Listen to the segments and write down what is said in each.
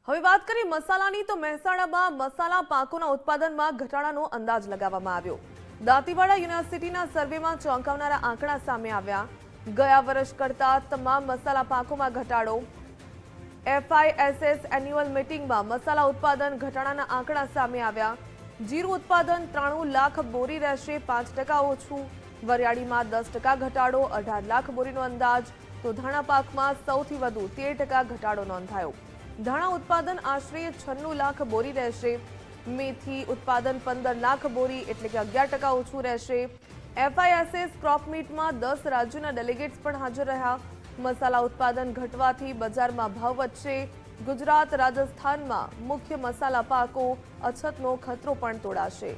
હવે વાત કરીએ મસાલાની તો મહેસાણામાં મસાલા પાકોના ઉત્પાદનમાં ઘટાડાનો અંદાજ લગાવવામાં આવ્યો। દાંતીવાડા યુનિવર્સિટીના સર્વેમાં ચોંકાવનારા આંકડા સામે આવ્યા। ગયા વર્ષ કરતા તમામ મસાલા પાકોમાં ઘટાડો। FISS એન્યુઅલ મીટિંગમાં મસાલા ઉત્પાદન ઘટાડાના આંકડા સામે આવ્યા। જીરું ઉત્પાદન 93 લાખ બોરી રહેશે, 5% ઓછું। વરિયાળીમાં 10% ઘટાડો, 18 લાખ બોરીનો અંદાજ। તો ધાણા પાકમાં સૌથી વધુ 13% ઘટાડો નોંધાયો। ધાણા ઉત્પાદન આશરે 96 લાખ બોરી રહેશે। મેથી ઉત્પાદન 15 લાખ બોરી એટલે કે 11% ઓછું રહેશે। FISS ક્રોપ મીટમાં 10 રાજ્યોના ડેલિગેટ્સ પણ હાજર રહ્યા। મસાલા ઉત્પાદન ઘટવાથી બજારમાં ભાવ વધશે। ગુજરાત રાજસ્થાનમાં મુખ્ય મસાલા પાકો અછતનો ખતરો પણ તોડાશે।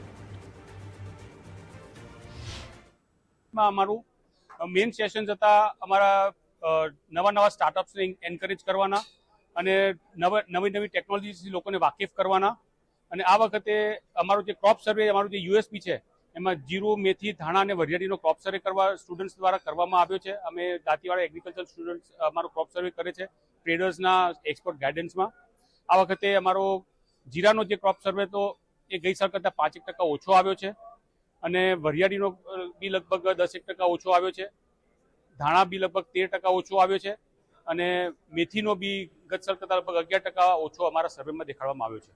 અમારું મેઇન સેશન હતા અમારા નવા સ્ટાર્ટઅપ્સને એન્કરેજ કરવાના અને નવી ટેકનોલોજીથી લોકોને વાકેફ કરવાના। અને આ વખતે અમારો જે ક્રોપ સર્વે, અમારું જે USP છે એમાં જીરું, મેથી, ધાણા અને વરિયાળીનો ક્રોપ સર્વે કરવા સ્ટુડન્ટ્સ દ્વારા કરવામાં આવ્યો છે। અમે દાંતીવાડા એગ્રીકલ્ચર સ્ટુડન્ટ્સ અમારો ક્રોપ સર્વે કરે છે ટ્રેડર્સના એક્સપર્ટ ગાઈડન્સમાં। આ વખતે અમારો જીરાનો જે ક્રોપ સર્વે હતો એ ગઈ સાલ કરતાં 5% ઓછો આવ્યો છે અને વરિયાળીનો બી લગભગ 10% ઓછો આવ્યો છે। ધાણા બી લગભગ 13% ઓછો આવ્યો છે અને મેથીનો બી ગત સાલ કરતાં લગભગ 11% ઓછો અમારા સર્વેમાં દેખાડવામાં આવ્યો છે।